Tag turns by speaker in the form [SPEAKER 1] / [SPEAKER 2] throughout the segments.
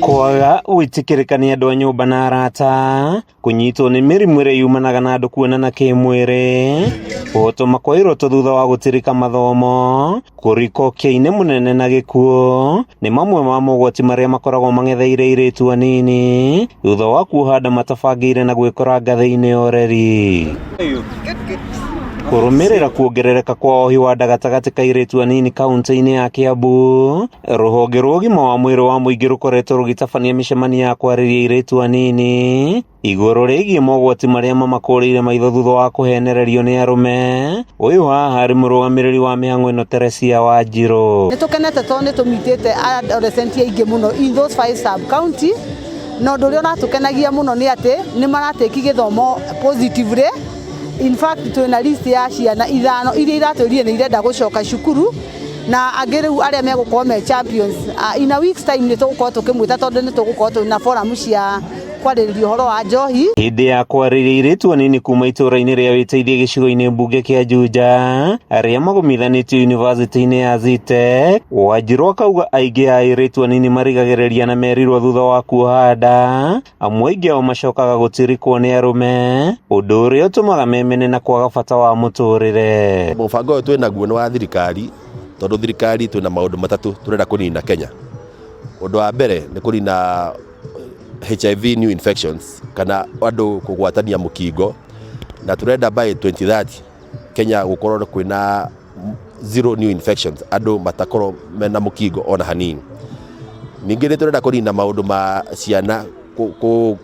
[SPEAKER 1] Kwaga gwitikirika ni andu a nyumba na arata kunyitwo ni mirimu iria yumanaga na andu kuonana kimwiri gutuma kwa iroto thutha wa gutirika mathomo kuriko kiine munene na gikuo ni mamwe ma mogwati maria makoragwo mangetheire iritu anini thutha wa kuhanda matabangire na gwikoranga thiini oreri. Kurumirira kuongerereka kwa ohi wa nda gatagati ka iritu anini kaunti-ini ya Kiambu, ruhonge rwa ũgima wa mwĩrĩ wa mũingĩ rukoretwo rugitabania mĩcemanio ya kwarĩria iritu anini igũrũ rĩgiĩ mogwati maria mamakũrĩire maitho thutha wa kũhenererio nĩ arume. Ũyũ haha arĩ mũrũgamĩrĩri wa mĩhang'o ĩno Teresia Wanjiru.
[SPEAKER 2] Nĩtũkenete tondũ nĩtũmitĩte adolescent aingĩ mũno in those 5 sub county, na ũndũ ũrĩa ũratũkenagia mũno nĩ atĩ nĩmaratĩki gĩthomo positively. In fact twina list ya ciana ithano iria iratũrire nĩ irenda gũcoka cukuru na angĩ rĩu arĩa megũkorwo me champions in a week's time nĩtũgũkorwo tũkĩmwĩta tondũ nĩtũgũkorwo twĩna forum cia kwarĩrĩria ũhoro wa njohi. Hĩndĩ ya kwarĩrĩria iritu anini kuma itũra-inĩ rĩa Wĩteithie gĩcigo-inĩ mbunge kĩa Juja arĩa magomithanĩtio yunivasĩtĩ-inĩ ya Zitech, Wanjiru akauga aingĩ a iritu anini marigagĩrĩria na merirwo thutha wa kuoha nda, amwe aingĩ ao macokaga gũtirikwo nĩ arume, ũndũ ũrĩa ũtũmaga memene na kwaga bata wa mũtũrĩre.
[SPEAKER 3] Mũbango ũyũ twĩnaguo nĩ wa thirikari, tondũ thirikari twĩna maũndũ matatũ tũrenda kũnina Kenya. Ũndũ wa mbere nĩ kũnina HIV new infections kana andu kugwatania mukingo, na turenda by 2030 Kenya gukorwo kwina zero new infections, andu matakorwo mena mukingo ona hanini. Ningĩ nĩ turenda kũnina maũndũ ma ciana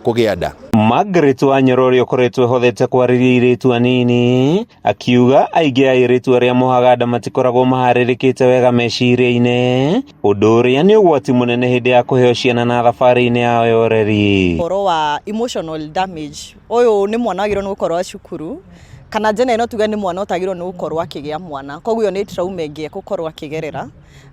[SPEAKER 3] kũgĩa nda.
[SPEAKER 1] Margaret Wanjiru ũrĩa ũkoretwo ehothete kwarĩria iritu anini akiuga aingĩ a iritu arĩa mohaga nda matikoragwo maharĩrĩkĩte wega meciria-inĩ, ũndũ ũrĩa nĩ ũgwati mũnene hĩndĩ ya kũheo ciana na thabarĩ-inĩ yao ya ũreri.
[SPEAKER 4] Ũhoro wa emotional damage, ũyũ nĩ mwana wagĩrĩirwo nĩ gũkorwo cukuru, kana njĩra ĩno tuge nĩ mwana ũtagĩrĩirwo nĩ gũkorwo akĩgĩa mwana, koguo nĩ trauma ĩngĩ gũkorwo akĩgerera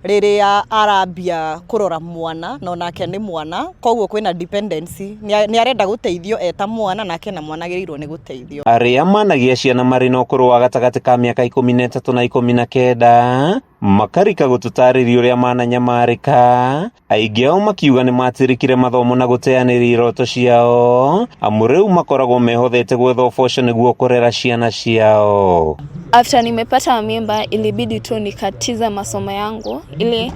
[SPEAKER 4] rĩrĩa arambia kũrora mwana na onake nĩ mwana, koguo kwĩna dependency, nĩ arenda gũteithio eta mwana nake na mwana agĩrĩirwo nĩ gũteithio. Arĩa managia ciana marĩ na ũkũrũ wa gatagatĩ ka mĩaka 13 na 19 makarika gũtũtarĩria ũrĩa mananyamarĩka, aingĩ ao makiuga nĩ matirikire mathomo na gũteanĩria iroto ciao, amu rĩu makoragwo mehothete gwetha ũboco nĩguo kũrera ciana ciao.
[SPEAKER 5] After nimepata mimba ilibidi tu nikatize masomo yangu ili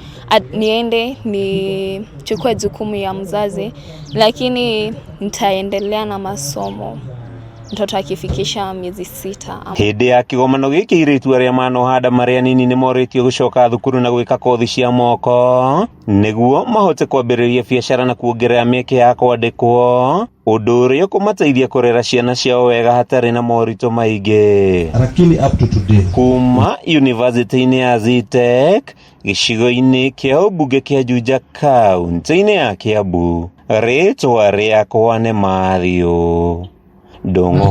[SPEAKER 5] niende nichukue jukumu ya mzazi, lakini nitaendelea na masomo mtoto akifikisha miezi 6.
[SPEAKER 1] Hĩndĩ ya kĩgomano gĩkĩ iritu arĩa manoha nda marĩ anini nĩ morĩtio gũcoka thukuru na gwĩka kothi cia moko nĩguo mahote kwambĩrĩria biacara na kuongerera mĩeke ya kwandĩkwo, ũndũ ũrĩa ũkũmateithia kũrera ciana ciao wega hatarĩ na moritũ maingĩ.
[SPEAKER 6] Lakini up to today
[SPEAKER 1] kuma yunivasĩtĩ-inĩ ya Zitech gĩcigo-inĩ kĩa ũmbunge kĩa Juja kaunti-inĩ ya Kiambu, rĩtwa rĩakwa nĩ Mathew Ndung'u.